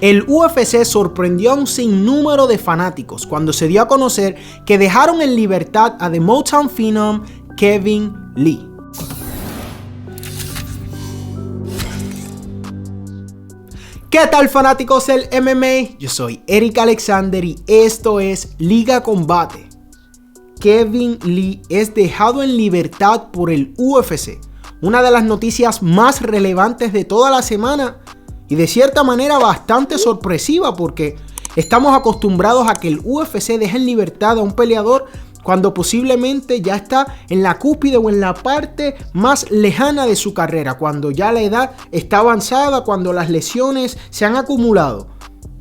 El UFC sorprendió a un sinnúmero de fanáticos cuando se dio a conocer que dejaron en libertad a The Motown Phenom Kevin Lee. ¿Qué tal, fanáticos del MMA? Yo soy Eric Alexander y esto es Liga Combate. Kevin Lee es dejado en libertad por el UFC, una de las noticias más relevantes de toda la semana y de cierta manera bastante sorpresiva porque estamos acostumbrados a que el UFC deje en libertad a un peleador cuando posiblemente ya está en la cúspide o en la parte más lejana de su carrera, cuando ya la edad está avanzada, cuando las lesiones se han acumulado.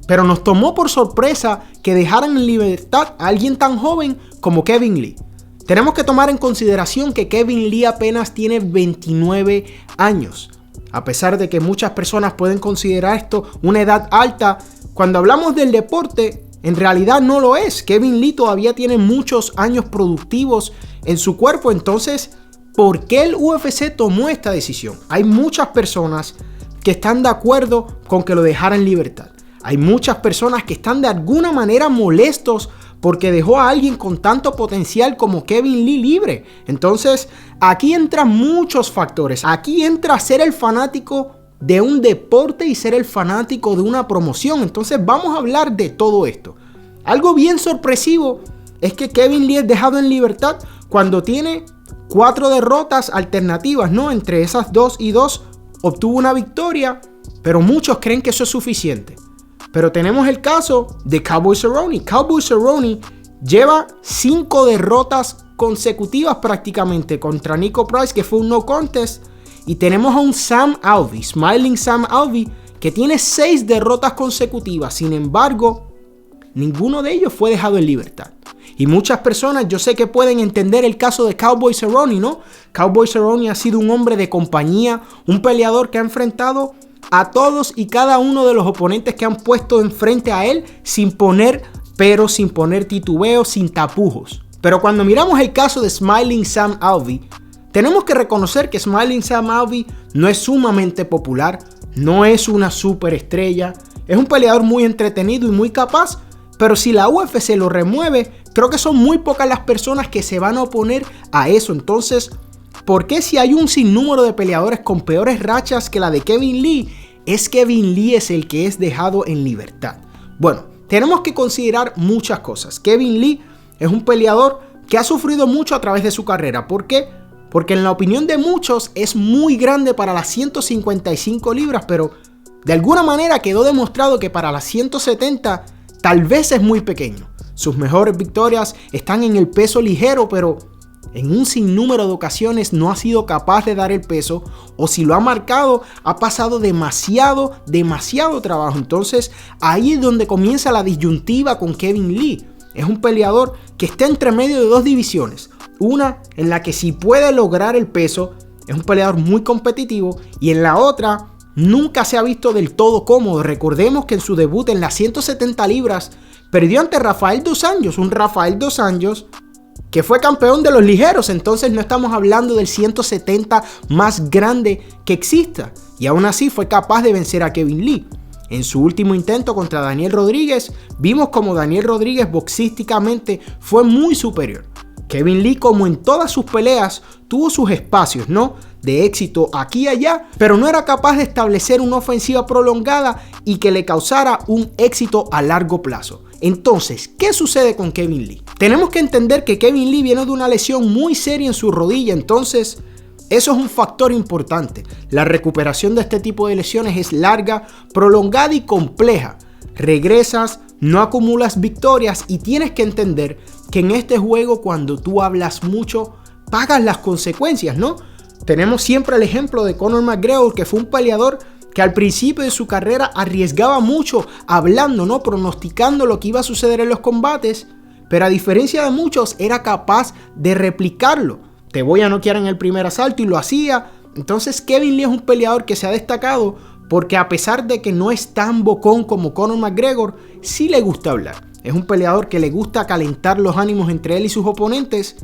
Pero nos tomó por sorpresa que dejaran en libertad a alguien tan joven como Kevin Lee. Tenemos que tomar en consideración que Kevin Lee apenas tiene 29 años. A pesar de que muchas personas pueden considerar esto una edad alta, cuando hablamos del deporte, en realidad no lo es. Kevin Lee todavía tiene muchos años productivos en su cuerpo. Entonces, ¿por qué el UFC tomó esta decisión? Hay muchas personas que están de acuerdo con que lo dejara en libertad. Hay muchas personas que están de alguna manera molestos porque dejó a alguien con tanto potencial como Kevin Lee libre. Entonces, aquí entran muchos factores. Aquí entra ser el fanático de un deporte y ser el fanático de una promoción. Entonces vamos a hablar de todo esto. Algo bien sorpresivo es que Kevin Lee es dejado en libertad cuando tiene 4 derrotas alternativas, ¿no? Entre esas 2 y 2 obtuvo una victoria, pero muchos creen que eso es suficiente. Pero tenemos el caso de Cowboy Cerrone. Cowboy Cerrone lleva 5 derrotas consecutivas prácticamente contra Niko Price, que fue un no contest. Y tenemos a un Sam Alvey, Smiling Sam Alvey, que tiene 6 derrotas consecutivas. Sin embargo, ninguno de ellos fue dejado en libertad. Y muchas personas, yo sé que pueden entender el caso de Cowboy Cerrone, ¿no? Cowboy Cerrone ha sido un hombre de compañía, un peleador que ha enfrentado a todos y cada uno de los oponentes que han puesto enfrente a él sin poner peros, sin poner titubeos, sin tapujos. Pero cuando miramos el caso de Smiling Sam Alvey, tenemos que reconocer que Smiling Sam Alvey no es sumamente popular, no es una superestrella, es un peleador muy entretenido y muy capaz, pero si la UFC lo remueve, creo que son muy pocas las personas que se van a oponer a eso. Entonces, ¿por qué si hay un sinnúmero de peleadores con peores rachas que la de Kevin Lee, es Kevin Lee es el que es dejado en libertad? Bueno, tenemos que considerar muchas cosas. Kevin Lee es un peleador que ha sufrido mucho a través de su carrera. ¿Por qué? Porque en la opinión de muchos es muy grande para las 155 libras, pero de alguna manera quedó demostrado que para las 170 tal vez es muy pequeño. Sus mejores victorias están en el peso ligero, pero en un sinnúmero de ocasiones no ha sido capaz de dar el peso, o si lo ha marcado, ha pasado demasiado trabajo. Entonces ahí es donde comienza la disyuntiva con Kevin Lee. Es un peleador que está entre medio de 2 divisiones. Una en la que si puede lograr el peso, es un peleador muy competitivo, y en la otra nunca se ha visto del todo cómodo. Recordemos que en su debut en las 170 libras perdió ante Rafael dos Anjos, un Rafael dos Anjos que fue campeón de los ligeros. Entonces no estamos hablando del 170 más grande que exista, y aún así fue capaz de vencer a Kevin Lee. En su último intento contra Daniel Rodríguez, vimos como Daniel Rodríguez boxísticamente fue muy superior. Kevin Lee, como en todas sus peleas, tuvo sus espacios, ¿no?, de éxito aquí y allá, pero no era capaz de establecer una ofensiva prolongada y que le causara un éxito a largo plazo. Entonces, ¿qué sucede con Kevin Lee? Tenemos que entender que Kevin Lee viene de una lesión muy seria en su rodilla, entonces eso es un factor importante. La recuperación de este tipo de lesiones es larga, prolongada y compleja. Regresas, no acumulas victorias y tienes que entender que en este juego, cuando tú hablas mucho, pagas las consecuencias, ¿no? Tenemos siempre el ejemplo de Conor McGregor, que fue un peleador que al principio de su carrera arriesgaba mucho hablando, ¿no?, pronosticando lo que iba a suceder en los combates, pero a diferencia de muchos era capaz de replicarlo. Te voy a noquear en el primer asalto, y lo hacía. Entonces Kevin Lee es un peleador que se ha destacado porque, a pesar de que no es tan bocón como Conor McGregor, sí le gusta hablar. Es un peleador que le gusta calentar los ánimos entre él y sus oponentes,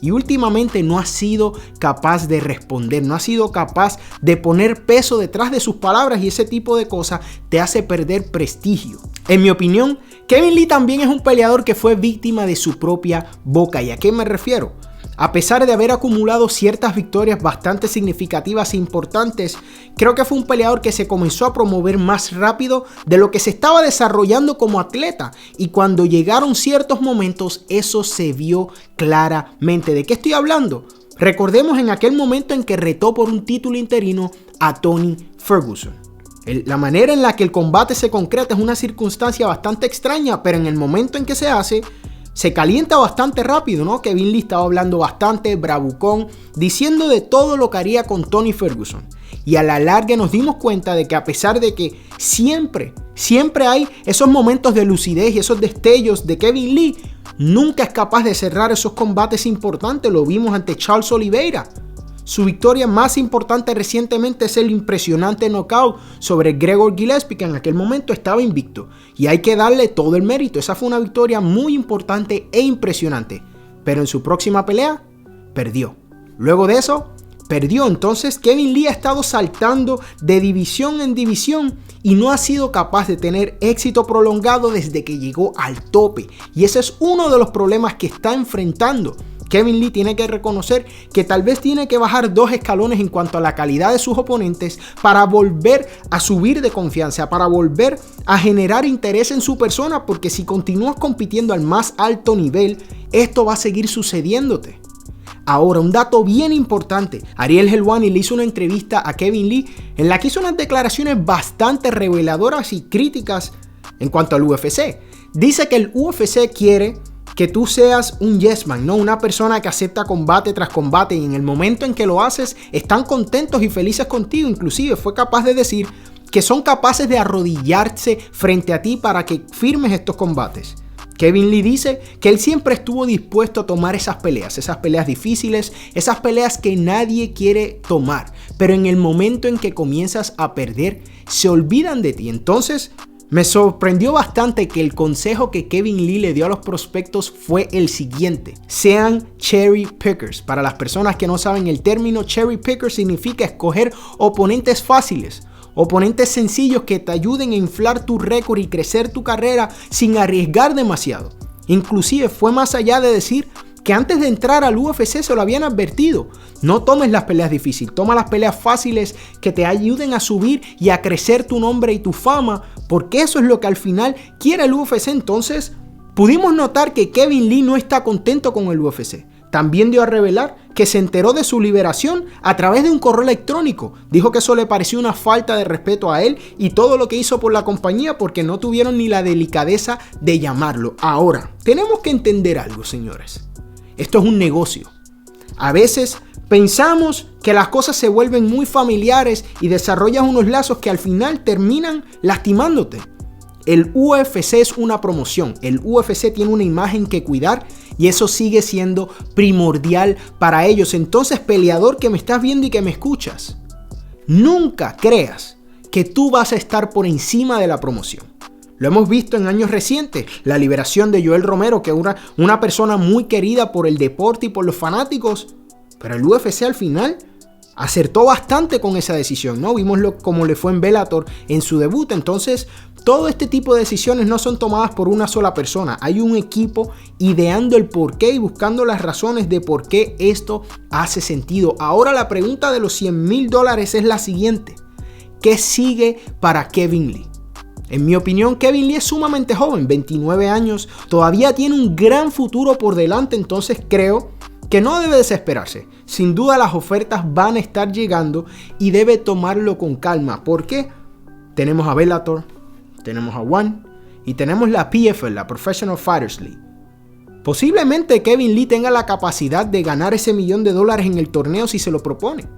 y últimamente no ha sido capaz de responder, no ha sido capaz de poner peso detrás de sus palabras y ese tipo de cosas te hace perder prestigio. En mi opinión, Kevin Lee también es un peleador que fue víctima de su propia boca. ¿Y a qué me refiero? A pesar de haber acumulado ciertas victorias bastante significativas e importantes, creo que fue un peleador que se comenzó a promover más rápido de lo que se estaba desarrollando como atleta, y cuando llegaron ciertos momentos eso se vio claramente. ¿De qué estoy hablando? Recordemos en aquel momento en que retó por un título interino a Tony Ferguson. La manera en la que el combate se concreta es una circunstancia bastante extraña, pero en el momento en que se hace, se calienta bastante rápido, ¿no? Kevin Lee estaba hablando bastante bravucón, diciendo de todo lo que haría con Tony Ferguson. Y a la larga nos dimos cuenta de que a pesar de que siempre hay esos momentos de lucidez y esos destellos de Kevin Lee, nunca es capaz de cerrar esos combates importantes. Lo vimos ante Charles Oliveira. Su victoria más importante recientemente es el impresionante knockout sobre Gregor Gillespie, que en aquel momento estaba invicto. Y hay que darle todo el mérito. Esa fue una victoria muy importante e impresionante. Pero en su próxima pelea, perdió. Luego de eso, perdió. Entonces Kevin Lee ha estado saltando de división en división y no ha sido capaz de tener éxito prolongado desde que llegó al tope. Y ese es uno de los problemas que está enfrentando. Kevin Lee tiene que reconocer que tal vez tiene que bajar 2 escalones en cuanto a la calidad de sus oponentes para volver a subir de confianza, para volver a generar interés en su persona, porque si continúas compitiendo al más alto nivel, esto va a seguir sucediéndote. Ahora, un dato bien importante. Ariel Helwani le hizo una entrevista a Kevin Lee en la que hizo unas declaraciones bastante reveladoras y críticas en cuanto al UFC. Dice que el UFC quiere que tú seas un yes man, ¿no? Una persona que acepta combate tras combate, y en el momento en que lo haces están contentos y felices contigo. Inclusive fue capaz de decir que son capaces de arrodillarse frente a ti para que firmes estos combates. Kevin Lee dice que él siempre estuvo dispuesto a tomar esas peleas difíciles, esas peleas que nadie quiere tomar, pero en el momento en que comienzas a perder, se olvidan de ti. Entonces, me sorprendió bastante que el consejo que Kevin Lee le dio a los prospectos fue el siguiente: sean cherry pickers. Para las personas que no saben el término, cherry picker significa escoger oponentes fáciles, oponentes sencillos que te ayuden a inflar tu récord y crecer tu carrera sin arriesgar demasiado. Inclusive fue más allá de decir que antes de entrar al UFC se lo habían advertido: no tomes las peleas difíciles, toma las peleas fáciles que te ayuden a subir y a crecer tu nombre y tu fama, porque eso es lo que al final quiere el UFC. Entonces pudimos notar que Kevin Lee no está contento con el UFC. También dio a revelar que se enteró de su liberación a través de un correo electrónico. Dijo que eso le pareció una falta de respeto a él y todo lo que hizo por la compañía, porque no tuvieron ni la delicadeza de llamarlo. Ahora, tenemos que entender algo, señores. Esto es un negocio. A veces pensamos que las cosas se vuelven muy familiares y desarrollas unos lazos que al final terminan lastimándote. El UFC es una promoción. El UFC tiene una imagen que cuidar y eso sigue siendo primordial para ellos. Entonces, peleador que me estás viendo y que me escuchas, nunca creas que tú vas a estar por encima de la promoción. Lo hemos visto en años recientes, la liberación de Yoel Romero, que era una persona muy querida por el deporte y por los fanáticos, pero el UFC al final acertó bastante con esa decisión, ¿no? Vimos cómo le fue en Bellator en su debut. Entonces, todo este tipo de decisiones no son tomadas por una sola persona. Hay un equipo ideando el porqué y buscando las razones de por qué esto hace sentido. Ahora la pregunta de los $100,000 es la siguiente: ¿qué sigue para Kevin Lee? En mi opinión, Kevin Lee es sumamente joven, 29 años, todavía tiene un gran futuro por delante, entonces creo que no debe desesperarse. Sin duda las ofertas van a estar llegando y debe tomarlo con calma. ¿Por qué? Tenemos a Bellator, tenemos a ONE y tenemos la PFL, la Professional Fighters League. Posiblemente Kevin Lee tenga la capacidad de ganar ese $1,000,000 en el torneo si se lo propone,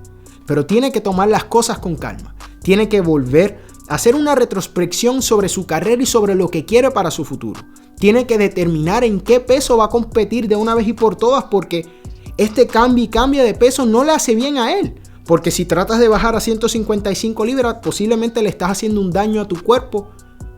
pero tiene que tomar las cosas con calma. Tiene que volver a hacer una retrospección sobre su carrera y sobre lo que quiere para su futuro. Tiene que determinar en qué peso va a competir de una vez y por todas, porque este cambio y cambio de peso no le hace bien a él. Porque si tratas de bajar a 155 libras, posiblemente le estás haciendo un daño a tu cuerpo.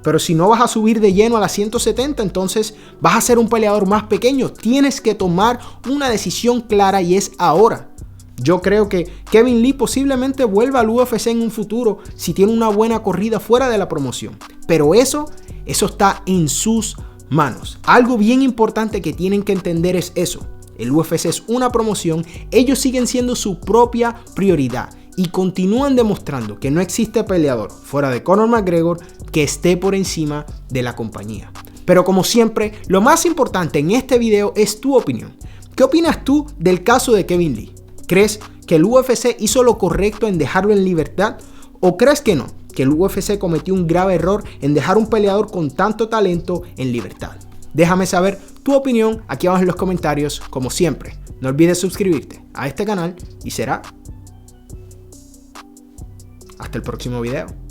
Pero si no vas a subir de lleno a las 170, entonces vas a ser un peleador más pequeño. Tienes que tomar una decisión clara y es ahora. Yo creo que Kevin Lee posiblemente vuelva al UFC en un futuro si tiene una buena corrida fuera de la promoción. Pero eso está en sus manos. Algo bien importante que tienen que entender es eso. El UFC es una promoción, ellos siguen siendo su propia prioridad y continúan demostrando que no existe peleador fuera de Conor McGregor que esté por encima de la compañía. Pero como siempre, lo más importante en este video es tu opinión. ¿Qué opinas tú del caso de Kevin Lee? ¿Crees que el UFC hizo lo correcto en dejarlo en libertad? ¿O crees que no? Que el UFC cometió un grave error en dejar un peleador con tanto talento en libertad. Déjame saber tu opinión aquí abajo en los comentarios, como siempre. No olvides suscribirte a este canal y será hasta el próximo video.